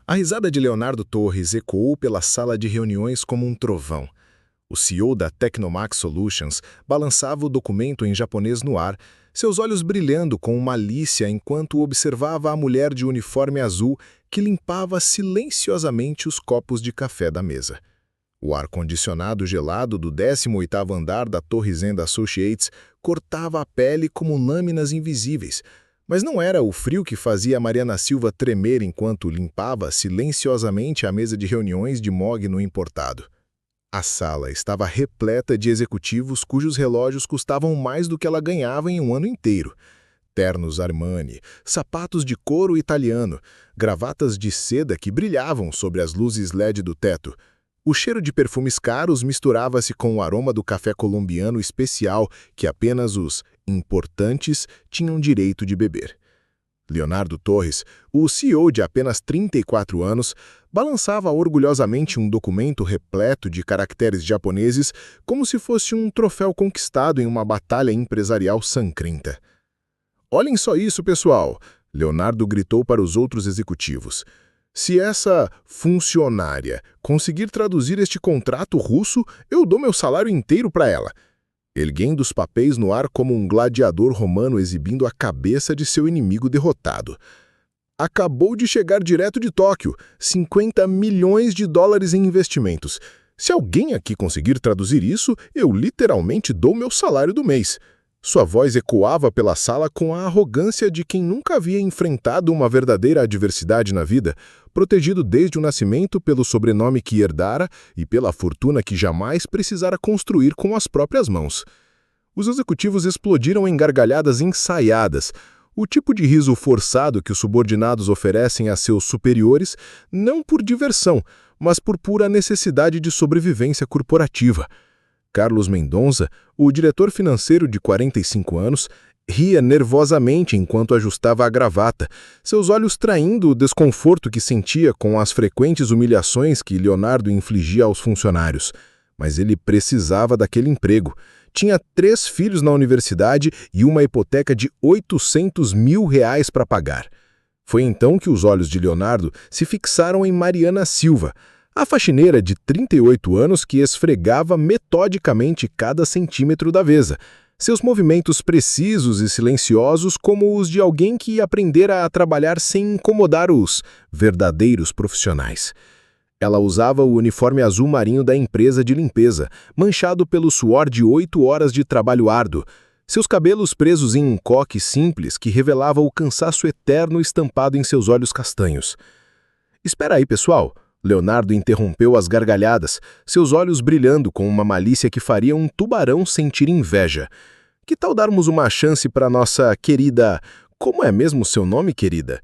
A risada de Leonardo Torres ecoou pela sala de reuniões como um trovão. O CEO da Tecnomax Solutions balançava o documento em japonês no ar, seus olhos brilhando com malícia enquanto observava a mulher de uniforme azul que limpava silenciosamente os copos de café da mesa. O ar-condicionado gelado do 18º andar da Torre Zenda Associates cortava a pele como lâminas invisíveis, mas não era o frio que fazia Mariana Silva tremer enquanto limpava silenciosamente a mesa de reuniões de mogno importado. A sala estava repleta de executivos cujos relógios custavam mais do que ela ganhava em um ano inteiro. Ternos Armani, sapatos de couro italiano, gravatas de seda que brilhavam sobre as luzes LED do teto. O cheiro de perfumes caros misturava-se com o aroma do café colombiano especial que apenas os importantes tinham direito de beber. Leonardo Torres, o CEO de apenas 34 anos, balançava orgulhosamente um documento repleto de caracteres japoneses como se fosse um troféu conquistado em uma batalha empresarial sangrenta. "Olhem só isso, pessoal!" Leonardo gritou para os outros executivos. "Se essa funcionária conseguir traduzir este contrato russo, eu dou meu salário inteiro para ela." Erguendo os papéis no ar como um gladiador romano exibindo a cabeça de seu inimigo derrotado. "Acabou de chegar direto de Tóquio, 50 milhões de dólares em investimentos. Se alguém aqui conseguir traduzir isso, eu literalmente dou meu salário do mês." Sua voz ecoava pela sala com a arrogância de quem nunca havia enfrentado uma verdadeira adversidade na vida, protegido desde o nascimento pelo sobrenome que herdara e pela fortuna que jamais precisara construir com as próprias mãos. Os executivos explodiram em gargalhadas ensaiadas, o tipo de riso forçado que os subordinados oferecem a seus superiores, não por diversão, mas por pura necessidade de sobrevivência corporativa. Carlos Mendonça, o diretor financeiro de 45 anos, ria nervosamente enquanto ajustava a gravata, seus olhos traindo o desconforto que sentia com as frequentes humilhações que Leonardo infligia aos funcionários. Mas ele precisava daquele emprego. Tinha 3 filhos na universidade e uma hipoteca de R$ 800 mil para pagar. Foi então que os olhos de Leonardo se fixaram em Mariana Silva, a faxineira de 38 anos que esfregava metodicamente cada centímetro da mesa, seus movimentos precisos e silenciosos como os de alguém que aprendera a trabalhar sem incomodar os verdadeiros profissionais. Ela usava o uniforme azul marinho da empresa de limpeza, manchado pelo suor de 8 horas de trabalho árduo, seus cabelos presos em um coque simples que revelava o cansaço eterno estampado em seus olhos castanhos. "Espera aí, pessoal!" Leonardo interrompeu as gargalhadas, seus olhos brilhando com uma malícia que faria um tubarão sentir inveja. "Que tal darmos uma chance para nossa querida... Como é mesmo seu nome, querida?"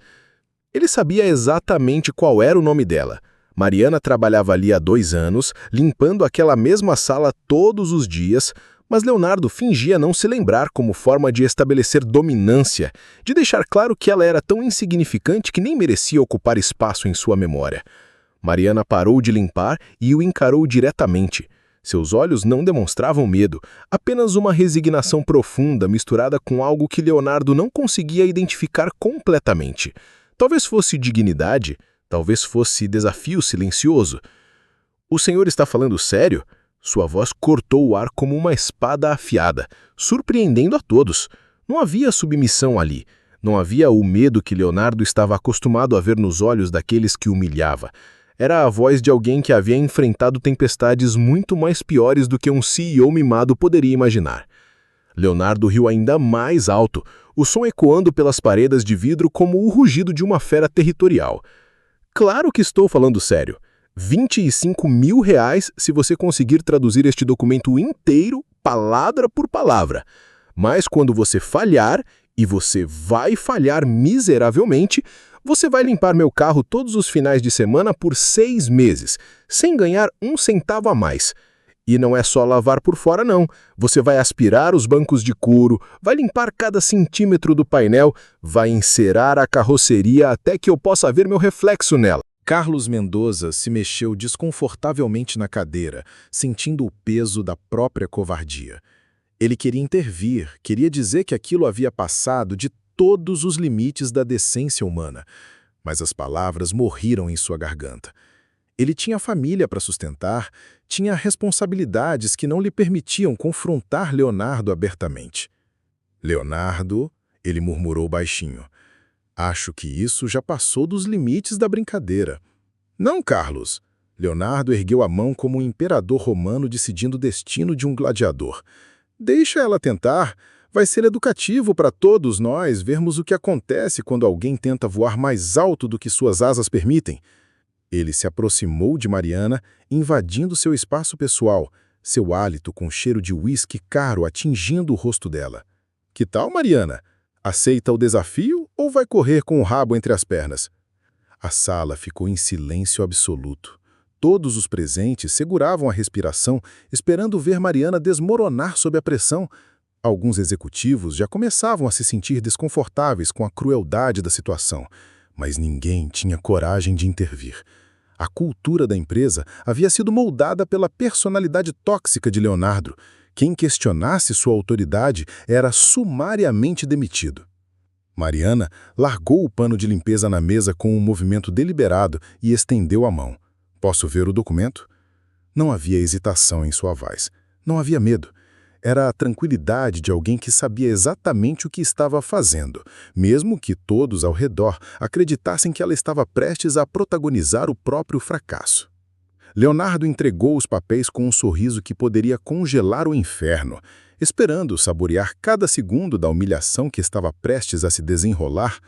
Ele sabia exatamente qual era o nome dela. Mariana trabalhava ali há 2 anos, limpando aquela mesma sala todos os dias, mas Leonardo fingia não se lembrar como forma de estabelecer dominância, de deixar claro que ela era tão insignificante que nem merecia ocupar espaço em sua memória. Mariana parou de limpar e o encarou diretamente. Seus olhos não demonstravam medo, apenas uma resignação profunda misturada com algo que Leonardo não conseguia identificar completamente. Talvez fosse dignidade, talvez fosse desafio silencioso. "O senhor está falando sério?" Sua voz cortou o ar como uma espada afiada, surpreendendo a todos. Não havia submissão ali. Não havia o medo que Leonardo estava acostumado a ver nos olhos daqueles que humilhava. Era a voz de alguém que havia enfrentado tempestades muito mais piores do que um CEO mimado poderia imaginar. Leonardo riu ainda mais alto, o som ecoando pelas paredes de vidro como o rugido de uma fera territorial. "Claro que estou falando sério. R$ 25 mil se você conseguir traduzir este documento inteiro, palavra por palavra. Mas quando você falhar, e você vai falhar miseravelmente, você vai limpar meu carro todos os finais de semana por 6 meses, sem ganhar um centavo a mais. E não é só lavar por fora, não. Você vai aspirar os bancos de couro, vai limpar cada centímetro do painel, vai encerar a carroceria até que eu possa ver meu reflexo nela." Carlos Mendonça se mexeu desconfortavelmente na cadeira, sentindo o peso da própria covardia. Ele queria intervir, queria dizer que aquilo havia passado de todos os limites da decência humana. Mas as palavras morreram em sua garganta. Ele tinha família para sustentar, tinha responsabilidades que não lhe permitiam confrontar Leonardo abertamente. Leonardo, ele murmurou baixinho, acho que isso já passou dos limites da brincadeira. Não, Carlos. Leonardo ergueu a mão como um imperador romano decidindo o destino de um gladiador. Deixa ela tentar. Vai ser educativo para todos nós vermos o que acontece quando alguém tenta voar mais alto do que suas asas permitem. Ele se aproximou de Mariana, invadindo seu espaço pessoal, seu hálito com cheiro de uísque caro atingindo o rosto dela. Que tal, Mariana? Aceita o desafio ou vai correr com o rabo entre as pernas? A sala ficou em silêncio absoluto. Todos os presentes seguravam a respiração, esperando ver Mariana desmoronar sob a pressão. Alguns executivos já começavam a se sentir desconfortáveis com a crueldade da situação, mas ninguém tinha coragem de intervir. A cultura da empresa havia sido moldada pela personalidade tóxica de Leonardo. Quem questionasse sua autoridade era sumariamente demitido. Mariana largou o pano de limpeza na mesa com um movimento deliberado e estendeu a mão. Posso ver o documento? Não havia hesitação em sua voz. Não havia medo. Era a tranquilidade de alguém que sabia exatamente o que estava fazendo, mesmo que todos ao redor acreditassem que ela estava prestes a protagonizar o próprio fracasso. Leonardo entregou os papéis com um sorriso que poderia congelar o inferno, esperando saborear cada segundo da humilhação que estava prestes a se desenrolar.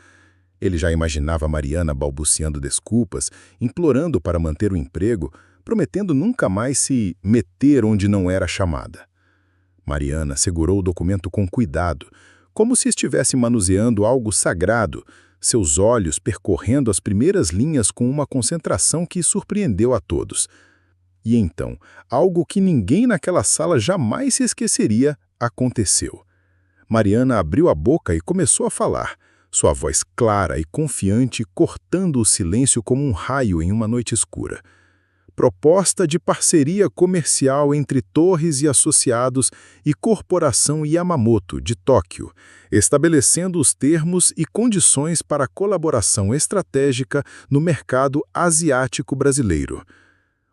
Ele já imaginava Mariana balbuciando desculpas, implorando para manter o emprego, prometendo nunca mais se meter onde não era chamada. Mariana segurou o documento com cuidado, como se estivesse manuseando algo sagrado, seus olhos percorrendo as primeiras linhas com uma concentração que surpreendeu a todos. E então, algo que ninguém naquela sala jamais se esqueceria, aconteceu. Mariana abriu a boca e começou a falar, sua voz clara e confiante cortando o silêncio como um raio em uma noite escura. Proposta de parceria comercial entre Torres e Associados e Corporação Yamamoto, de Tóquio, estabelecendo os termos e condições para a colaboração estratégica no mercado asiático brasileiro.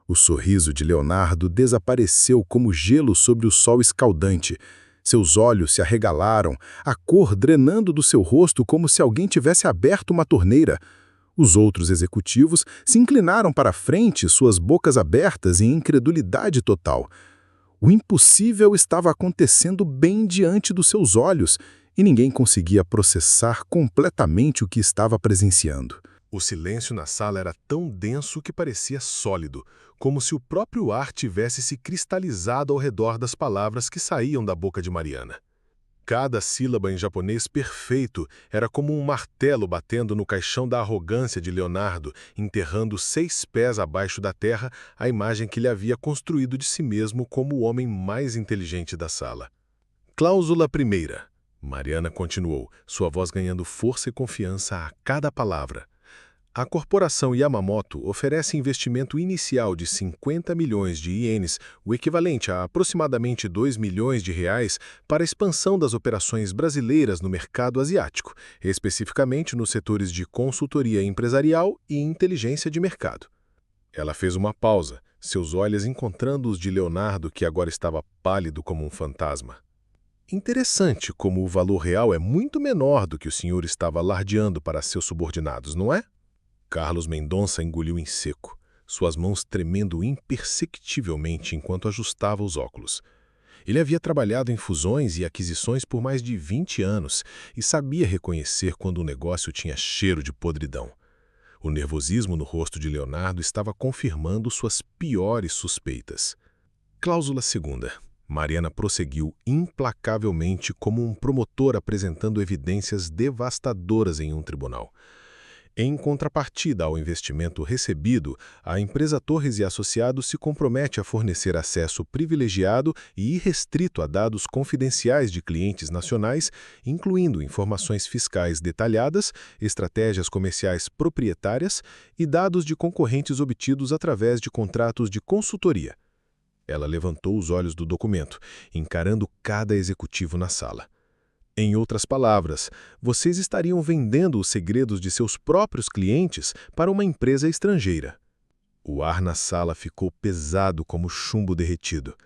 O sorriso de Leonardo desapareceu como gelo sobre o sol escaldante. Seus olhos se arregalaram, a cor drenando do seu rosto como se alguém tivesse aberto uma torneira. Os outros executivos se inclinaram para a frente, suas bocas abertas em incredulidade total. O impossível estava acontecendo bem diante dos seus olhos e ninguém conseguia processar completamente o que estava presenciando. O silêncio na sala era tão denso que parecia sólido, como se o próprio ar tivesse se cristalizado ao redor das palavras que saíam da boca de Mariana. Cada sílaba em japonês perfeito era como um martelo batendo no caixão da arrogância de Leonardo, enterrando 6 pés abaixo da terra a imagem que ele havia construído de si mesmo como o homem mais inteligente da sala. Cláusula primeira. Mariana continuou, sua voz ganhando força e confiança a cada palavra. A corporação Yamamoto oferece investimento inicial de 50 milhões de ienes, o equivalente a aproximadamente 2 milhões de reais, para a expansão das operações brasileiras no mercado asiático, especificamente nos setores de consultoria empresarial e inteligência de mercado. Ela fez uma pausa, seus olhos encontrando os de Leonardo, que agora estava pálido como um fantasma. Interessante como o valor real é muito menor do que o senhor estava alardeando para seus subordinados, não é? Carlos Mendonça engoliu em seco, suas mãos tremendo imperceptivelmente enquanto ajustava os óculos. Ele havia trabalhado em fusões e aquisições por mais de 20 anos e sabia reconhecer quando o negócio tinha cheiro de podridão. O nervosismo no rosto de Leonardo estava confirmando suas piores suspeitas. Cláusula segunda. Mariana prosseguiu implacavelmente como um promotor apresentando evidências devastadoras em um tribunal. Em contrapartida ao investimento recebido, a empresa Torres e Associados se compromete a fornecer acesso privilegiado e irrestrito a dados confidenciais de clientes nacionais, incluindo informações fiscais detalhadas, estratégias comerciais proprietárias e dados de concorrentes obtidos através de contratos de consultoria. Ela levantou os olhos do documento, encarando cada executivo na sala. Em outras palavras, vocês estariam vendendo os segredos de seus próprios clientes para uma empresa estrangeira. O ar na sala ficou pesado como chumbo derretido.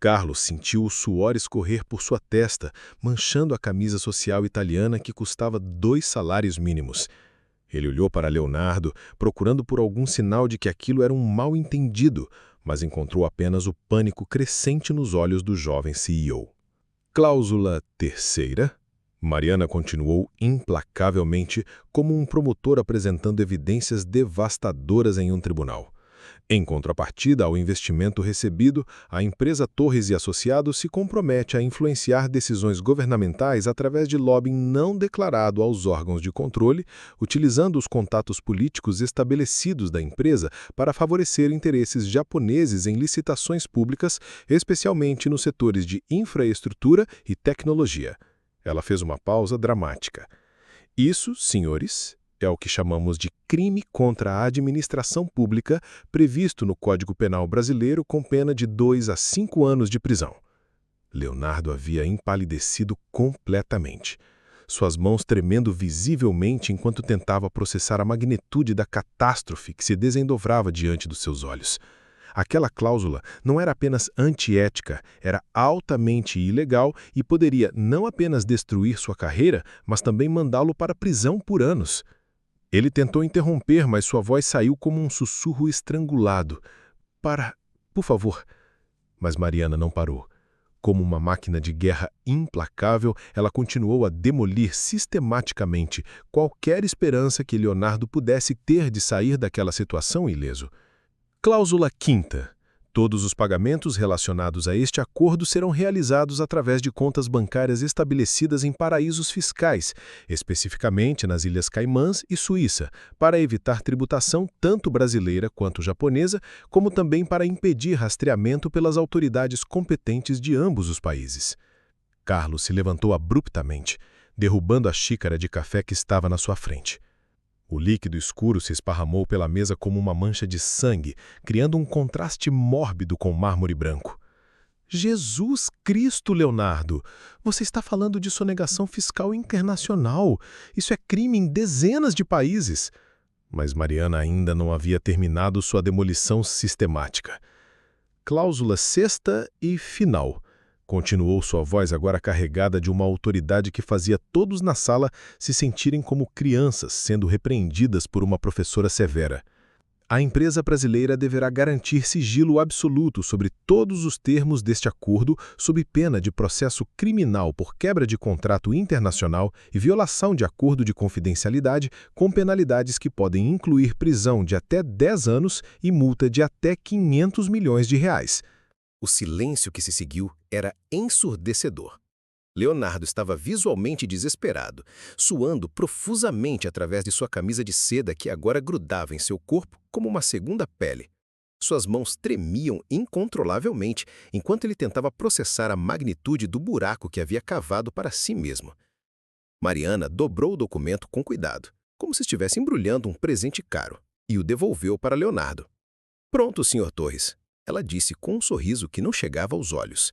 Carlos sentiu o suor escorrer por sua testa, manchando a camisa social italiana que custava 2 salários mínimos. Ele olhou para Leonardo, procurando por algum sinal de que aquilo era um mal-entendido, mas encontrou apenas o pânico crescente nos olhos do jovem CEO. Cláusula terceira. Mariana continuou implacavelmente como um promotor apresentando evidências devastadoras em um tribunal. Em contrapartida ao investimento recebido, a empresa Torres e Associados se compromete a influenciar decisões governamentais através de lobbying não declarado aos órgãos de controle, utilizando os contatos políticos estabelecidos da empresa para favorecer interesses japoneses em licitações públicas, especialmente nos setores de infraestrutura e tecnologia. Ela fez uma pausa dramática. Isso, senhores, é o que chamamos de crime contra a administração pública, previsto no Código Penal brasileiro com pena de 2 a 5 anos de prisão. Leonardo havia empalidecido completamente, suas mãos tremendo visivelmente enquanto tentava processar a magnitude da catástrofe que se desendovrava diante dos seus olhos. Aquela cláusula não era apenas antiética, era altamente ilegal e poderia não apenas destruir sua carreira, mas também mandá-lo para a prisão por anos. Ele tentou interromper, mas sua voz saiu como um sussurro estrangulado. Para, por favor. Mas Mariana não parou. Como uma máquina de guerra implacável, ela continuou a demolir sistematicamente qualquer esperança que Leonardo pudesse ter de sair daquela situação ileso. Cláusula quinta. Todos os pagamentos relacionados a este acordo serão realizados através de contas bancárias estabelecidas em paraísos fiscais, especificamente nas Ilhas Caimãs e Suíça, para evitar tributação tanto brasileira quanto japonesa, como também para impedir rastreamento pelas autoridades competentes de ambos os países. Carlos se levantou abruptamente, derrubando a xícara de café que estava na sua frente. O líquido escuro se esparramou pela mesa como uma mancha de sangue, criando um contraste mórbido com o mármore branco. Jesus Cristo, Leonardo! Você está falando de sonegação fiscal internacional. Isso é crime em dezenas de países. Mas Mariana ainda não havia terminado sua demolição sistemática. Cláusula sexta e final. Continuou sua voz agora carregada de uma autoridade que fazia todos na sala se sentirem como crianças sendo repreendidas por uma professora severa. A empresa brasileira deverá garantir sigilo absoluto sobre todos os termos deste acordo, sob pena de processo criminal por quebra de contrato internacional e violação de acordo de confidencialidade, com penalidades que podem incluir prisão de até 10 anos e multa de até 500 milhões de reais. O silêncio que se seguiu era ensurdecedor. Leonardo estava visualmente desesperado, suando profusamente através de sua camisa de seda que agora grudava em seu corpo como uma segunda pele. Suas mãos tremiam incontrolavelmente enquanto ele tentava processar a magnitude do buraco que havia cavado para si mesmo. Mariana dobrou o documento com cuidado, como se estivesse embrulhando um presente caro, e o devolveu para Leonardo. "Pronto, Sr. Torres", ela disse com um sorriso que não chegava aos olhos.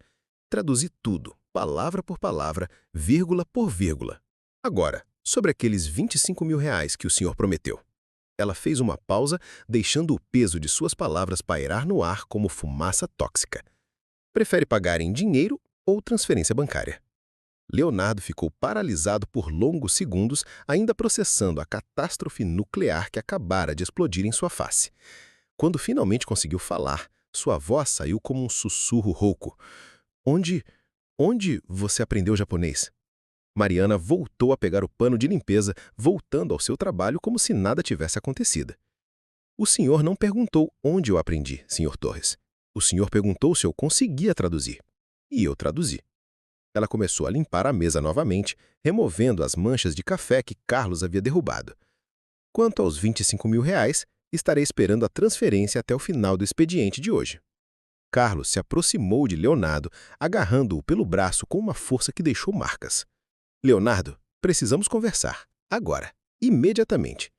"Traduzi tudo, palavra por palavra, vírgula por vírgula. Agora, sobre aqueles 25 mil reais que o senhor prometeu." Ela fez uma pausa, deixando o peso de suas palavras pairar no ar como fumaça tóxica. "Prefere pagar em dinheiro ou transferência bancária?" Leonardo ficou paralisado por longos segundos, ainda processando a catástrofe nuclear que acabara de explodir em sua face. Quando finalmente conseguiu falar, sua voz saiu como um sussurro rouco. Onde você aprendeu japonês?" Mariana voltou a pegar o pano de limpeza, voltando ao seu trabalho como se nada tivesse acontecido. "O senhor não perguntou onde eu aprendi, Sr. Torres. O senhor perguntou se eu conseguia traduzir. E eu traduzi." Ela começou a limpar a mesa novamente, removendo as manchas de café que Carlos havia derrubado. "Quanto aos 25 mil reais, estarei esperando a transferência até o final do expediente de hoje." Carlos se aproximou de Leonardo, agarrando-o pelo braço com uma força que deixou marcas. "Leonardo, precisamos conversar. Agora. Imediatamente."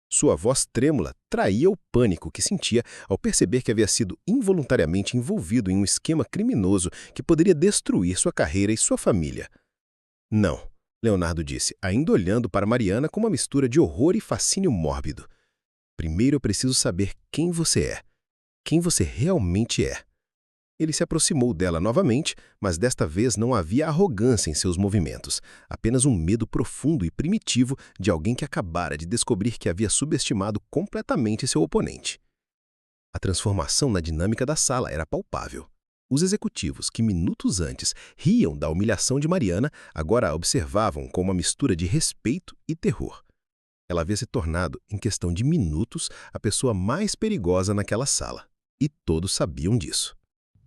Sua voz trêmula traía o pânico que sentia ao perceber que havia sido involuntariamente envolvido em um esquema criminoso que poderia destruir sua carreira e sua família. Não, Leonardo disse, ainda olhando para Mariana com uma mistura de horror e fascínio mórbido. Primeiro eu preciso saber quem você é. Quem você realmente é. Ele se aproximou dela novamente, mas desta vez não havia arrogância em seus movimentos, apenas um medo profundo e primitivo de alguém que acabara de descobrir que havia subestimado completamente seu oponente. A transformação na dinâmica da sala era palpável. Os executivos, que minutos antes riam da humilhação de Mariana, agora a observavam com uma mistura de respeito e terror. Ela havia se tornado, em questão de minutos, a pessoa mais perigosa naquela sala. E todos sabiam disso.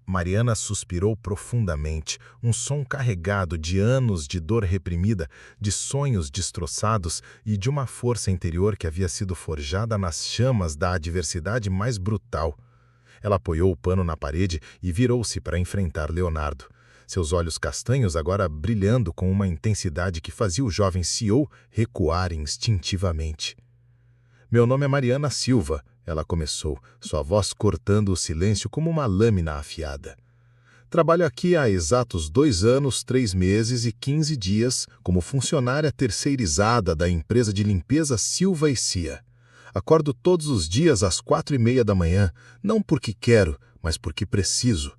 Mariana suspirou profundamente, um som carregado de anos de dor reprimida, de sonhos destroçados e de uma força interior que havia sido forjada nas chamas da adversidade mais brutal. Ela apoiou o pano na parede e virou-se para enfrentar Leonardo. Seus olhos castanhos agora brilhando com uma intensidade que fazia o jovem CEO recuar instintivamente. "Meu nome é Mariana Silva", ela começou, sua voz cortando o silêncio como uma lâmina afiada. "Trabalho aqui há exatos 2 anos, 3 meses e 15 dias como funcionária terceirizada da empresa de limpeza Silva e Cia. Acordo todos os dias às 4h30 da manhã, não porque quero, mas porque preciso.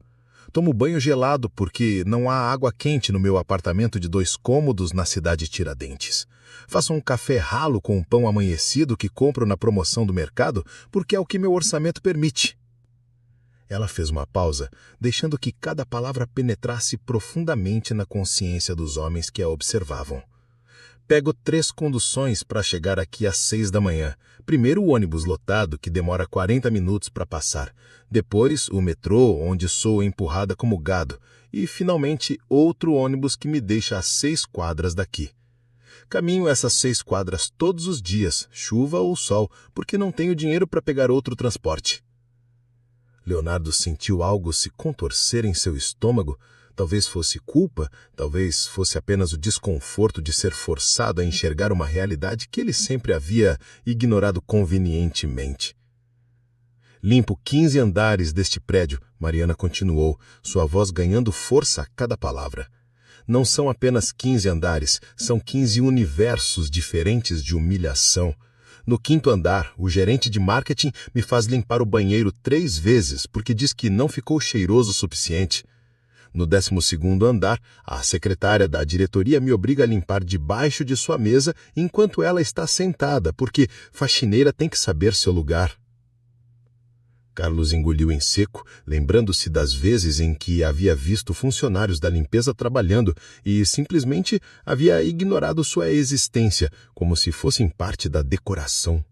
Tomo banho gelado porque não há água quente no meu apartamento de 2 cômodos na cidade Tiradentes. Faço um café ralo com pão amanhecido que compro na promoção do mercado porque é o que meu orçamento permite." Ela fez uma pausa, deixando que cada palavra penetrasse profundamente na consciência dos homens que a observavam. "Pego 3 conduções para chegar aqui às 6 da manhã. Primeiro o ônibus lotado, que demora 40 minutos para passar. Depois o metrô, onde sou empurrada como gado. E, finalmente, outro ônibus que me deixa a 6 quadras daqui. Caminho essas 6 quadras todos os dias, chuva ou sol, porque não tenho dinheiro para pegar outro transporte." Leonardo sentiu algo se contorcer em seu estômago. Talvez fosse culpa, talvez fosse apenas o desconforto de ser forçado a enxergar uma realidade que ele sempre havia ignorado convenientemente. "Limpo 15 andares deste prédio", Mariana continuou, sua voz ganhando força a cada palavra. "Não são apenas 15 andares, são 15 universos diferentes de humilhação. No 5º andar, o gerente de marketing me faz limpar o banheiro 3 vezes porque diz que não ficou cheiroso o suficiente. No 12º andar, a secretária da diretoria me obriga a limpar debaixo de sua mesa enquanto ela está sentada, porque faxineira tem que saber seu lugar." Carlos engoliu em seco, lembrando-se das vezes em que havia visto funcionários da limpeza trabalhando e simplesmente havia ignorado sua existência, como se fossem parte da decoração.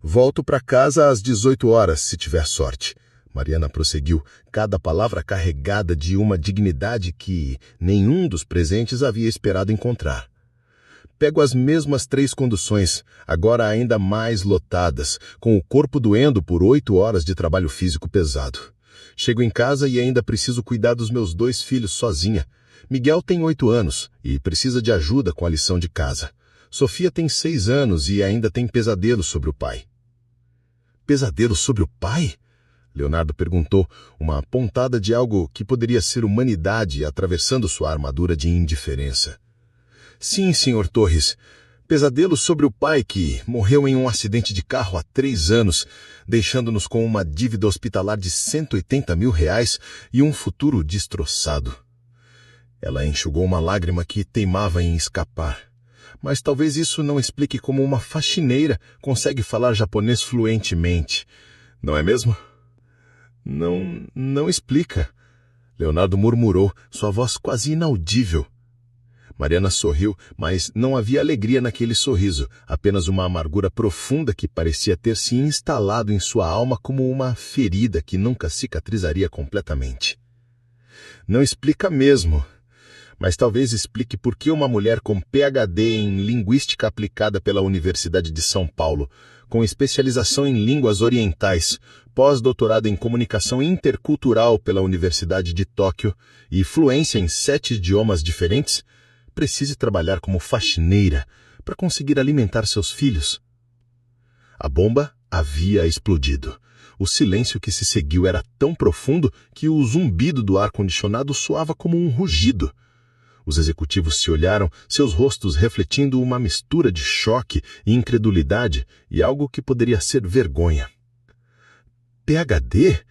"Volto para casa às 18 horas, se tiver sorte." Mariana prosseguiu, cada palavra carregada de uma dignidade que nenhum dos presentes havia esperado encontrar. "Pego as mesmas 3 conduções, agora ainda mais lotadas, com o corpo doendo por 8 horas de trabalho físico pesado. Chego em casa e ainda preciso cuidar dos meus 2 filhos sozinha. Miguel tem 8 anos e precisa de ajuda com a lição de casa. Sofia tem 6 anos e ainda tem pesadelos sobre o pai." "Pesadelos sobre o pai?" Leonardo perguntou, uma pontada de algo que poderia ser humanidade atravessando sua armadura de indiferença. "Sim, Sr. Torres. Pesadelos sobre o pai que morreu em um acidente de carro há 3 anos, deixando-nos com uma dívida hospitalar de R$180 mil e um futuro destroçado." Ela enxugou uma lágrima que teimava em escapar. "Mas talvez isso não explique como uma faxineira consegue falar japonês fluentemente. Não é mesmo?" Não explica." Leonardo murmurou, sua voz quase inaudível. Mariana sorriu, mas não havia alegria naquele sorriso, apenas uma amargura profunda que parecia ter se instalado em sua alma como uma ferida que nunca cicatrizaria completamente. "Não explica mesmo. Mas talvez explique por que uma mulher com PhD em Linguística Aplicada pela Universidade de São Paulo, com especialização em línguas orientais, pós-doutorado em Comunicação Intercultural pela Universidade de Tóquio e fluência em 7 idiomas diferentes, precise trabalhar como faxineira para conseguir alimentar seus filhos." A bomba havia explodido. O silêncio que se seguiu era tão profundo que o zumbido do ar-condicionado soava como um rugido. Os executivos se olharam, seus rostos refletindo uma mistura de choque e incredulidade e algo que poderia ser vergonha. PhD?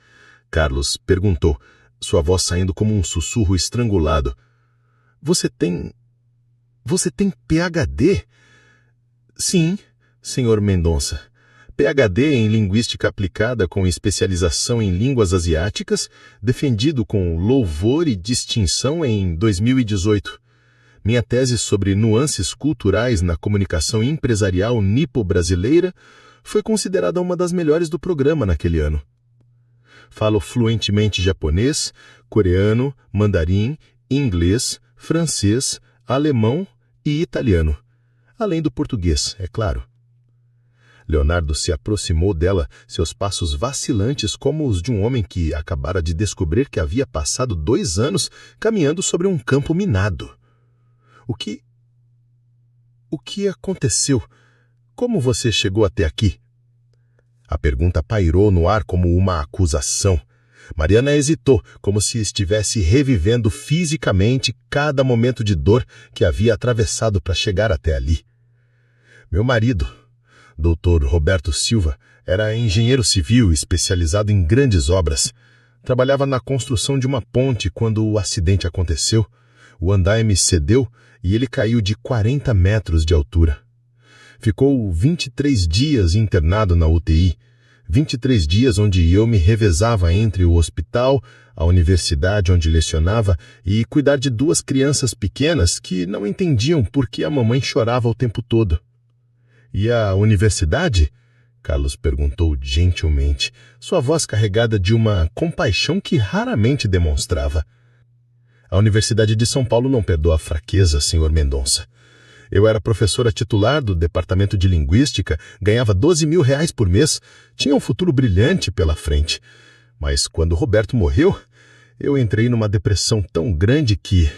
Carlos perguntou, sua voz saindo como um sussurro estrangulado. Você tem PhD? Sim, senhor Mendonça. PhD em Linguística Aplicada com especialização em línguas asiáticas, defendido com louvor e distinção em 2018. Minha tese sobre nuances culturais na comunicação empresarial nipo-brasileira foi considerada uma das melhores do programa naquele ano. Falo fluentemente japonês, coreano, mandarim, inglês, francês, alemão e italiano, além do português, é claro. Leonardo se aproximou dela, seus passos vacilantes como os de um homem que acabara de descobrir que havia passado 2 anos caminhando sobre um campo minado. O que aconteceu? Como você chegou até aqui? A pergunta pairou no ar como uma acusação. Mariana hesitou, como se estivesse revivendo fisicamente cada momento de dor que havia atravessado para chegar até ali. Meu marido, Dr. Roberto Silva, era engenheiro civil especializado em grandes obras. Trabalhava na construção de uma ponte quando o acidente aconteceu. O andaime cedeu e ele caiu de 40 metros de altura. Ficou 23 dias internado na UTI. 23 dias onde eu me revezava entre o hospital, a universidade onde lecionava e cuidar de 2 crianças pequenas que não entendiam por que a mamãe chorava o tempo todo. E a universidade? Carlos perguntou gentilmente, sua voz carregada de uma compaixão que raramente demonstrava. A Universidade de São Paulo não perdoa a fraqueza, senhor Mendonça. Eu era professora titular do Departamento de Linguística, ganhava R$12.000 por mês, tinha um futuro brilhante pela frente. Mas quando Roberto morreu, eu entrei numa depressão tão grande que...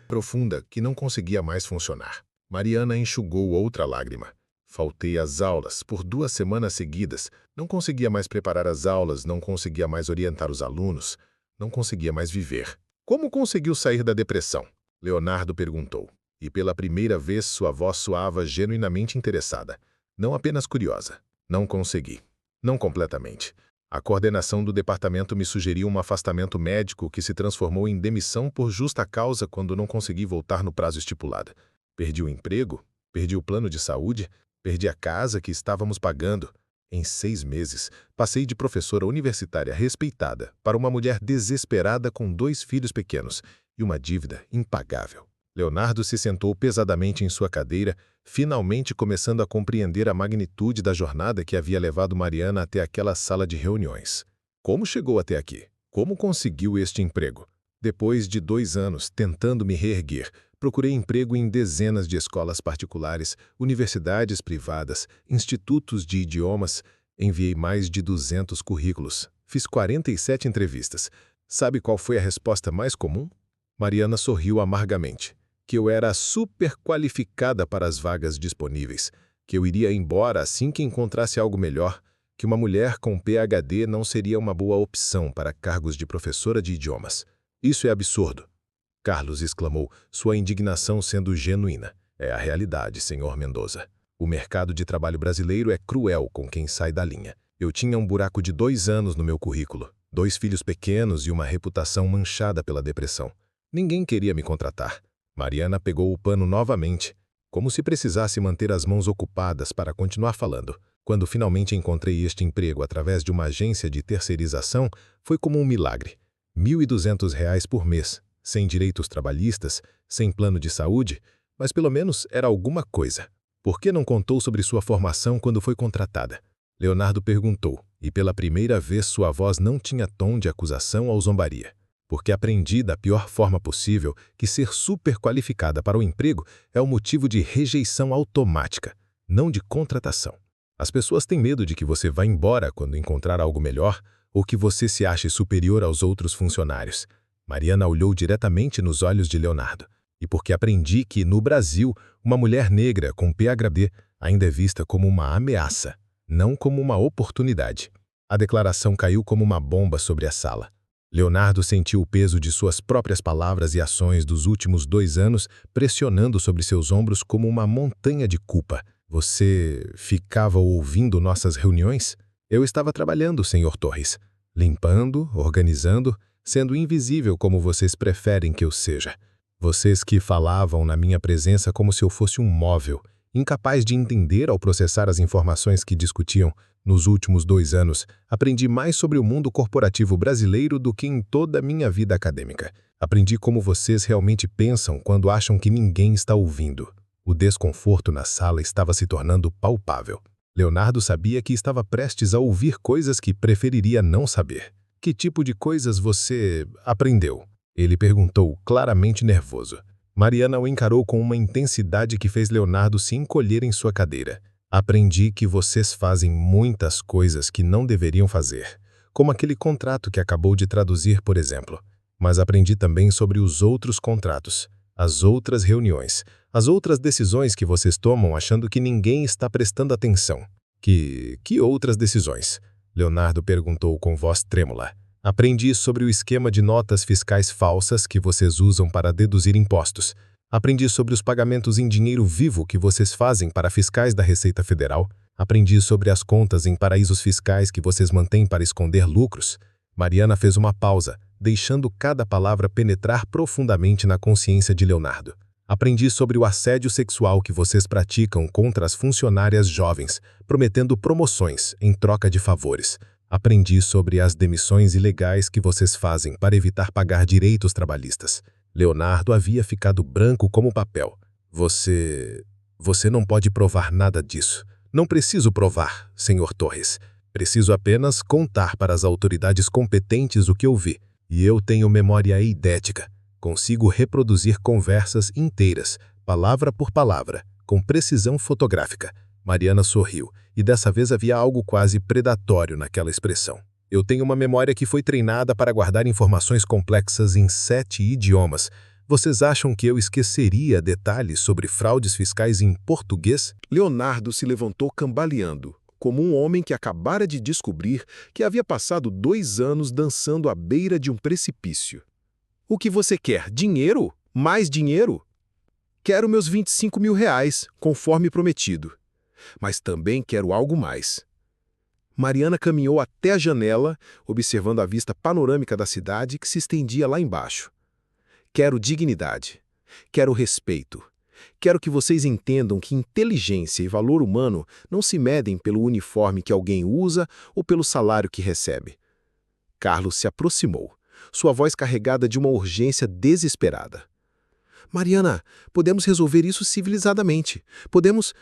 Profunda, que não conseguia mais funcionar. Mariana enxugou outra lágrima. Faltei às aulas por 2 semanas seguidas. Não conseguia mais preparar as aulas, não conseguia mais orientar os alunos, não conseguia mais viver. Como conseguiu sair da depressão? Leonardo perguntou. E pela primeira vez sua voz soava genuinamente interessada, não apenas curiosa. Não consegui. Não completamente. A coordenação do departamento me sugeriu um afastamento médico que se transformou em demissão por justa causa quando não consegui voltar no prazo estipulado. Perdi o emprego, perdi o plano de saúde, perdi a casa que estávamos pagando. Em 6 meses, passei de professora universitária respeitada para uma mulher desesperada com 2 filhos pequenos e uma dívida impagável. Leonardo se sentou pesadamente em sua cadeira, finalmente começando a compreender a magnitude da jornada que havia levado Mariana até aquela sala de reuniões. Como chegou até aqui? Como conseguiu este emprego? Depois de 2 anos tentando me reerguer, procurei emprego em dezenas de escolas particulares, universidades privadas, institutos de idiomas, enviei mais de 200 currículos, fiz 47 entrevistas. Sabe qual foi a resposta mais comum? Mariana sorriu amargamente. Que eu era super qualificada para as vagas disponíveis, que eu iria embora assim que encontrasse algo melhor, que uma mulher com PhD não seria uma boa opção para cargos de professora de idiomas. Isso é absurdo. Carlos exclamou, sua indignação sendo genuína. É a realidade, senhor Mendoza. O mercado de trabalho brasileiro é cruel com quem sai da linha. Eu tinha um buraco de 2 anos no meu currículo, 2 filhos pequenos e uma reputação manchada pela depressão. Ninguém queria me contratar. Mariana pegou o pano novamente, como se precisasse manter as mãos ocupadas para continuar falando. Quando finalmente encontrei este emprego através de uma agência de terceirização, foi como um milagre. R$1.200 por mês, sem direitos trabalhistas, sem plano de saúde, mas pelo menos era alguma coisa. Por que não contou sobre sua formação quando foi contratada? Leonardo perguntou, e pela primeira vez sua voz não tinha tom de acusação ou zombaria. Porque aprendi da pior forma possível que ser super qualificada para o emprego é o motivo de rejeição automática, não de contratação. As pessoas têm medo de que você vá embora quando encontrar algo melhor ou que você se ache superior aos outros funcionários. Mariana olhou diretamente nos olhos de Leonardo. E porque aprendi que, no Brasil, uma mulher negra com PhD ainda é vista como uma ameaça, não como uma oportunidade. A declaração caiu como uma bomba sobre a sala. Leonardo sentiu o peso de suas próprias palavras e ações dos últimos 2 anos pressionando sobre seus ombros como uma montanha de culpa. Você ficava ouvindo nossas reuniões? Eu estava trabalhando, Sr. Torres. Limpando, organizando, sendo invisível como vocês preferem que eu seja. Vocês que falavam na minha presença como se eu fosse um móvel, incapaz de entender ao processar as informações que discutiam. Nos últimos 2 anos, aprendi mais sobre o mundo corporativo brasileiro do que em toda a minha vida acadêmica. Aprendi como vocês realmente pensam quando acham que ninguém está ouvindo. O desconforto na sala estava se tornando palpável. Leonardo sabia que estava prestes a ouvir coisas que preferiria não saber. Que tipo de coisas você aprendeu? Ele perguntou, claramente nervoso. Mariana o encarou com uma intensidade que fez Leonardo se encolher em sua cadeira. Aprendi que vocês fazem muitas coisas que não deveriam fazer, como aquele contrato que acabou de traduzir, por exemplo. Mas aprendi também sobre os outros contratos, as outras reuniões, as outras decisões que vocês tomam achando que ninguém está prestando atenção. Que outras decisões? Leonardo perguntou com voz trêmula. Aprendi sobre o esquema de notas fiscais falsas que vocês usam para deduzir impostos. Aprendi sobre os pagamentos em dinheiro vivo que vocês fazem para fiscais da Receita Federal. Aprendi sobre as contas em paraísos fiscais que vocês mantêm para esconder lucros. Mariana fez uma pausa, deixando cada palavra penetrar profundamente na consciência de Leonardo. Aprendi sobre o assédio sexual que vocês praticam contra as funcionárias jovens, prometendo promoções em troca de favores. Aprendi sobre as demissões ilegais que vocês fazem para evitar pagar direitos trabalhistas. Leonardo havia ficado branco como papel. Você não pode provar nada disso. Não preciso provar, Sr. Torres. Preciso apenas contar para as autoridades competentes o que eu vi. E eu tenho memória eidética. Consigo reproduzir conversas inteiras, palavra por palavra, com precisão fotográfica. Mariana sorriu, e dessa vez havia algo quase predatório naquela expressão. Eu tenho uma memória que foi treinada para guardar informações complexas em 7 idiomas. Vocês acham que eu esqueceria detalhes sobre fraudes fiscais em português? Leonardo se levantou cambaleando, como um homem que acabara de descobrir que havia passado 2 anos dançando à beira de um precipício. O que você quer? Dinheiro? Mais dinheiro? Quero meus 25 mil reais, conforme prometido. Mas também quero algo mais. Mariana caminhou até a janela, observando a vista panorâmica da cidade que se estendia lá embaixo. Quero dignidade. Quero respeito. Quero que vocês entendam que inteligência e valor humano não se medem pelo uniforme que alguém usa ou pelo salário que recebe. Carlos se aproximou, sua voz carregada de uma urgência desesperada. Mariana, podemos resolver isso civilizadamente. Podemos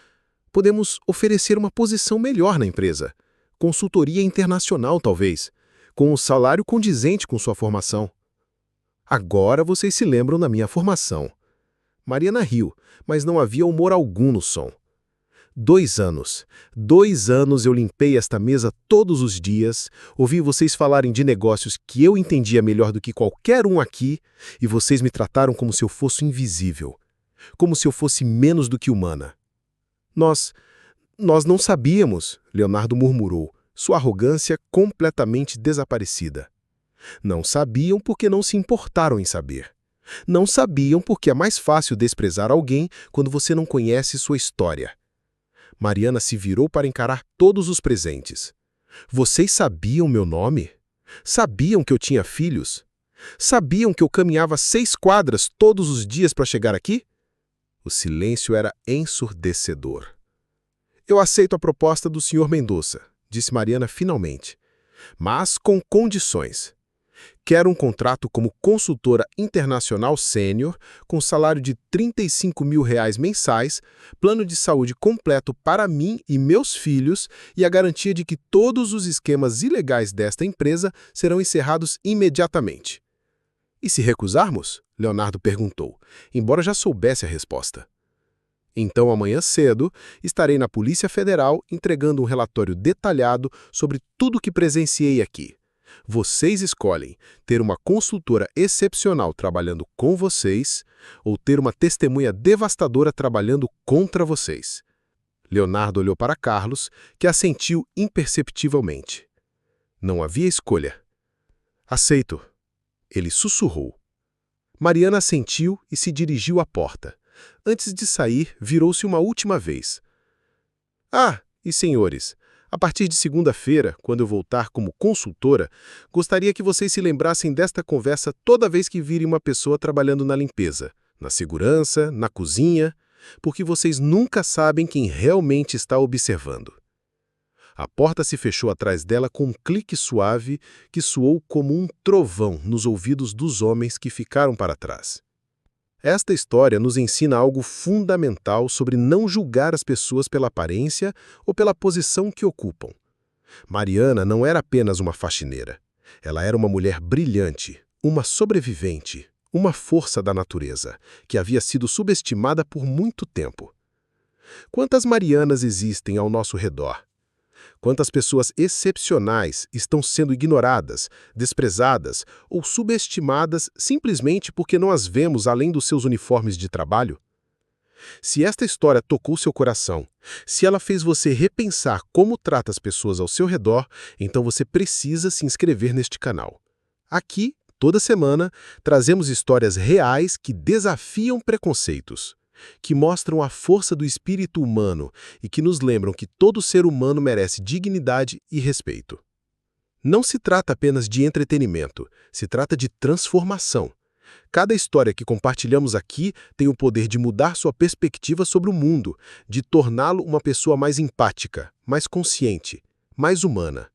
oferecer uma posição melhor na empresa. Consultoria internacional, talvez, com um salário condizente com sua formação. Agora vocês se lembram da minha formação. Mariana riu, mas não havia humor algum no som. 2 anos. 2 anos eu limpei esta mesa todos os dias, ouvi vocês falarem de negócios que eu entendia melhor do que qualquer um aqui, e vocês me trataram como se eu fosse invisível, como se eu fosse menos do que humana. Nós não sabíamos, Leonardo murmurou, sua arrogância completamente desaparecida. Não sabiam porque não se importaram em saber. Não sabiam porque é mais fácil desprezar alguém quando você não conhece sua história. Mariana se virou para encarar todos os presentes. Vocês sabiam meu nome? Sabiam que eu tinha filhos? Sabiam que eu caminhava 6 quadras todos os dias para chegar aqui? O silêncio era ensurdecedor. Eu aceito a proposta do Sr. Mendonça, disse Mariana finalmente, mas com condições. Quero um contrato como consultora internacional sênior, com salário de 35 mil reais mensais, plano de saúde completo para mim e meus filhos e a garantia de que todos os esquemas ilegais desta empresa serão encerrados imediatamente. E se recusarmos? Leonardo perguntou, embora já soubesse a resposta. Então, amanhã cedo, estarei na Polícia Federal entregando um relatório detalhado sobre tudo o que presenciei aqui. Vocês escolhem ter uma consultora excepcional trabalhando com vocês ou ter uma testemunha devastadora trabalhando contra vocês. Leonardo olhou para Carlos, que assentiu imperceptivelmente. Não havia escolha. Aceito, Ele sussurrou. Mariana assentiu e se dirigiu à porta. Antes de sair, virou-se uma última vez. Ah, e senhores, a partir de segunda-feira, quando eu voltar como consultora, gostaria que vocês se lembrassem desta conversa toda vez que virem uma pessoa trabalhando na limpeza, na segurança, na cozinha, porque vocês nunca sabem quem realmente está observando. A porta se fechou atrás dela com um clique suave que soou como um trovão nos ouvidos dos homens que ficaram para trás. Esta história nos ensina algo fundamental sobre não julgar as pessoas pela aparência ou pela posição que ocupam. Mariana não era apenas uma faxineira. Ela era uma mulher brilhante, uma sobrevivente, uma força da natureza, que havia sido subestimada por muito tempo. Quantas Marianas existem ao nosso redor? Quantas pessoas excepcionais estão sendo ignoradas, desprezadas ou subestimadas simplesmente porque não as vemos além dos seus uniformes de trabalho? Se esta história tocou seu coração, se ela fez você repensar como trata as pessoas ao seu redor, então você precisa se inscrever neste canal. Aqui, toda semana, trazemos histórias reais que desafiam preconceitos, que mostram a força do espírito humano e que nos lembram que todo ser humano merece dignidade e respeito. Não se trata apenas de entretenimento, se trata de transformação. Cada história que compartilhamos aqui tem o poder de mudar sua perspectiva sobre o mundo, de torná-lo uma pessoa mais empática, mais consciente, mais humana.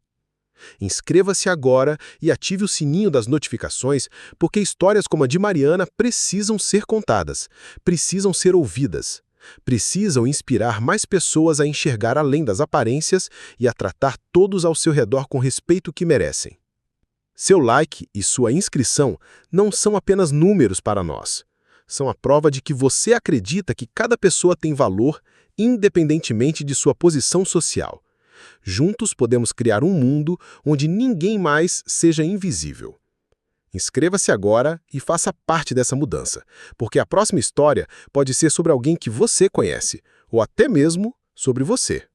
Inscreva-se agora e ative o sininho das notificações, porque histórias como a de Mariana precisam ser contadas, precisam ser ouvidas, precisam inspirar mais pessoas a enxergar além das aparências e a tratar todos ao seu redor com respeito que merecem. Seu like e sua inscrição não são apenas números para nós. São a prova de que você acredita que cada pessoa tem valor, independentemente de sua posição social. Juntos podemos criar um mundo onde ninguém mais seja invisível. Inscreva-se agora e faça parte dessa mudança, porque a próxima história pode ser sobre alguém que você conhece, ou até mesmo sobre você.